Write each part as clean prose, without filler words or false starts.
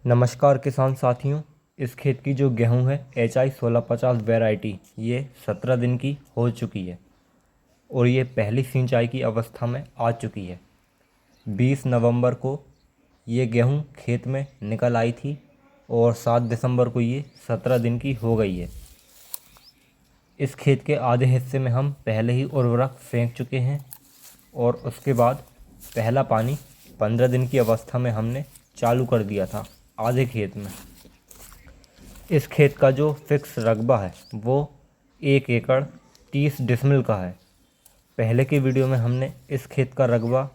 नमस्कार किसान साथियों। इस खेत की जो गेहूं है HI 1650 वैरायटी, ये 17 दिन की हो चुकी है और ये पहली सिंचाई की अवस्था में आ चुकी है। 20 नवंबर को ये गेहूं खेत में निकल आई थी और 7 दिसंबर को ये 17 दिन की हो गई है। इस खेत के आधे हिस्से में हम पहले ही उर्वरक फेंक चुके हैं और उसके बाद पहला पानी 15 दिन की अवस्था में हमने चालू कर दिया था आधे खेत में। इस खेत का जो फिक्स रकबा है वो 1 एकड़ 30 डिसमिल का है। पहले की वीडियो में हमने इस खेत का रकबा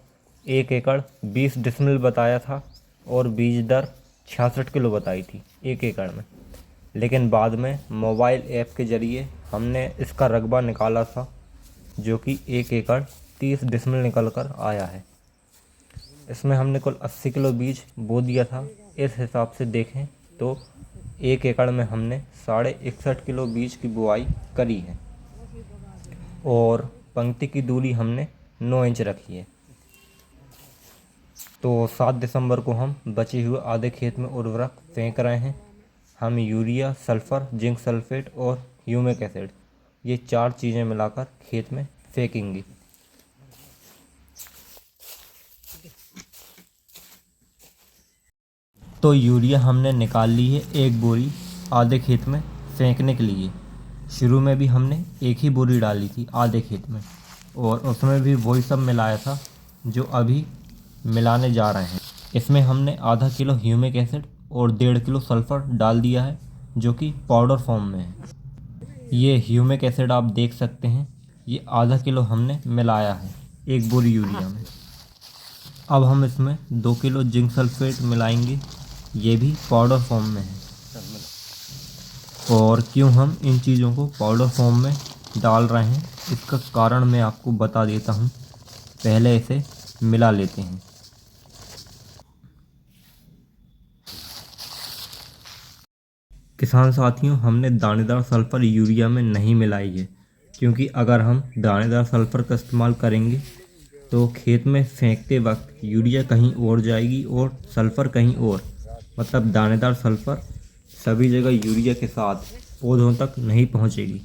1 एकड़ 20 डिसमिल बताया था और बीज दर 66 किलो बताई थी 1 एकड़ में। लेकिन बाद में मोबाइल ऐप के ज़रिए हमने इसका रकबा निकाला था जो कि 1 एकड़ 30 डिसमिल निकल कर आया है। इसमें हमने कुल 80 किलो बीज बो दिया था। इस हिसाब से देखें तो 1 एकड़ में हमने 61.5 किलो बीज की बुआई करी है और पंक्ति की दूरी हमने 9 इंच रखी है। तो 7 दिसंबर को हम बचे हुए आधे खेत में उर्वरक फेंक रहे हैं। हम यूरिया, सल्फ़र, जिंक सल्फेट और ह्यूमिक एसिड, ये 4 चीज़ें मिलाकर खेत में फेंकेंगे। तो यूरिया हमने निकाल ली है 1 बोरी आधे खेत में फेंकने के लिए। शुरू में भी हमने एक ही बोरी डाली थी आधे खेत में और उसमें भी वही सब मिलाया था जो अभी मिलाने जा रहे हैं। इसमें हमने आधा किलो ह्यूमिक एसिड और 1.5 किलो सल्फ़र डाल दिया है जो कि पाउडर फॉर्म में है। ये ह्यूमिक एसिड आप देख सकते हैं, ये आधा किलो हमने मिलाया है 1 बोरी यूरिया में। अब हम इसमें 2 किलो जिंक सल्फेट मिलाएंगे, ये भी पाउडर फॉर्म में है। और क्यों हम इन चीज़ों को पाउडर फॉर्म में डाल रहे हैं इसका कारण मैं आपको बता देता हूँ। पहले इसे मिला लेते हैं। किसान साथियों, हमने दानेदार सल्फ़र यूरिया में नहीं मिलाई है क्योंकि अगर हम दानेदार सल्फ़र का इस्तेमाल करेंगे तो खेत में फेंकते वक्त यूरिया कहीं और जाएगी और सल्फ़र कहीं और, मतलब दानेदार सल्फ़र सभी जगह यूरिया के साथ पौधों तक नहीं पहुंचेगी।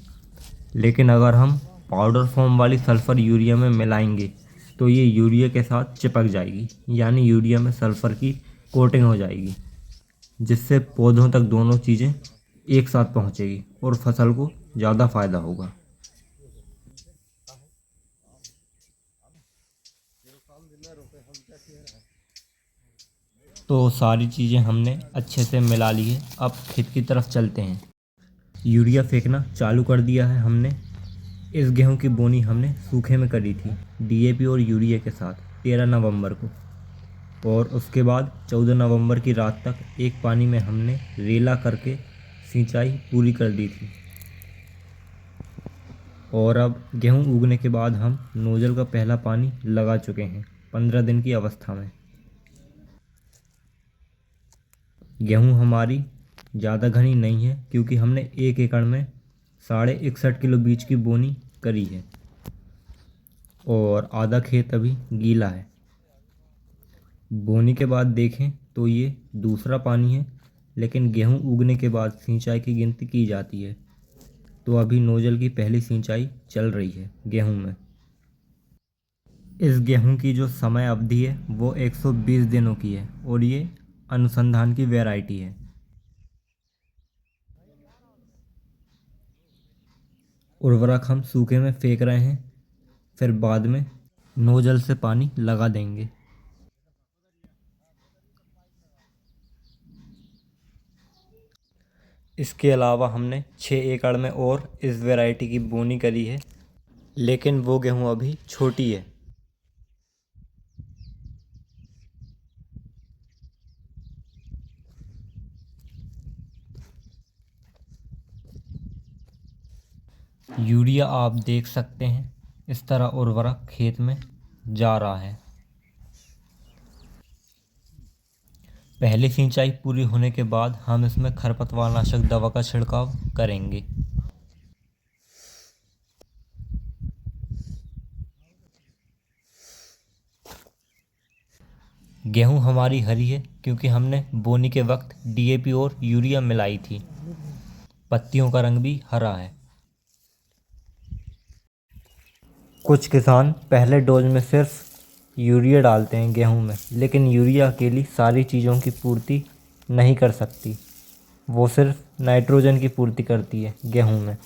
लेकिन अगर हम पाउडर फॉर्म वाली सल्फ़र यूरिया में मिलाएंगे तो ये यूरिया के साथ चिपक जाएगी, यानी यूरिया में सल्फ़र की कोटिंग हो जाएगी, जिससे पौधों तक दोनों चीज़ें एक साथ पहुंचेगी और फसल को ज़्यादा फ़ायदा होगा। तो सारी चीज़ें हमने अच्छे से मिला ली है। अब खेत की तरफ चलते हैं। यूरिया फेंकना चालू कर दिया है हमने। इस गेहूं की बोनी हमने सूखे में करी थी DAP और यूरिया के साथ 13 नवंबर को, और उसके बाद 14 नवंबर की रात तक एक पानी में हमने रेला करके सिंचाई पूरी कर दी थी। और अब गेहूं उगने के बाद हम नोजल का पहला पानी लगा चुके हैं 15 दिन की अवस्था में। गेहूं हमारी ज़्यादा घनी नहीं है क्योंकि हमने 1 एकड़ में 61.5 किलो बीज की बोनी करी है और आधा खेत अभी गीला है। बोनी के बाद देखें तो ये दूसरा पानी है, लेकिन गेहूं उगने के बाद सिंचाई की गिनती की जाती है। तो अभी नोजल की पहली सिंचाई चल रही है गेहूं में। इस गेहूं की जो समय अवधि है वो 120 दिनों की है और ये अनुसंधान की वैरायटी है। उर्वरक हम सूखे में फेंक रहे हैं, फिर बाद में नोजल से पानी लगा देंगे। इसके अलावा हमने 6 एकड़ में और इस वैरायटी की बोनी करी है, लेकिन वो गेहूं अभी छोटी है। यूरिया आप देख सकते हैं, इस तरह उर्वरक खेत में जा रहा है। पहली सिंचाई पूरी होने के बाद हम इसमें खरपतवार नाशक दवा का छिड़काव करेंगे। गेहूँ हमारी हरी है क्योंकि हमने बोनी के वक्त डीएपी और यूरिया मिलाई थी। पत्तियों का रंग भी हरा है। कुछ किसान पहले डोज में सिर्फ यूरिया डालते हैं गेहूं में, लेकिन यूरिया अकेली सारी चीज़ों की पूर्ति नहीं कर सकती। वो सिर्फ नाइट्रोजन की पूर्ति करती है गेहूं में।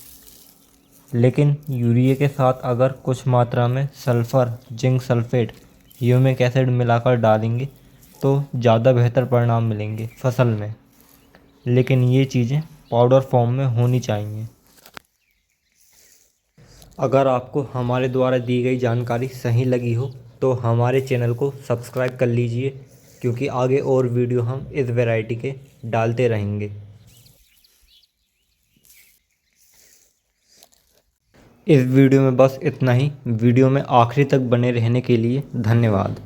लेकिन यूरिया के साथ अगर कुछ मात्रा में sulphur, zinc sulphate, humic acid मिलाकर डालेंगे तो ज़्यादा बेहतर परिणाम मिलेंगे फसल में। लेकिन ये चीज़ें पाउडर फॉर्म में होनी चाहिए। अगर आपको हमारे द्वारा दी गई जानकारी सही लगी हो तो हमारे चैनल को सब्सक्राइब कर लीजिए, क्योंकि आगे और वीडियो हम इस वैरायटी के डालते रहेंगे। इस वीडियो में बस इतना ही। वीडियो में आखिरी तक बने रहने के लिए धन्यवाद।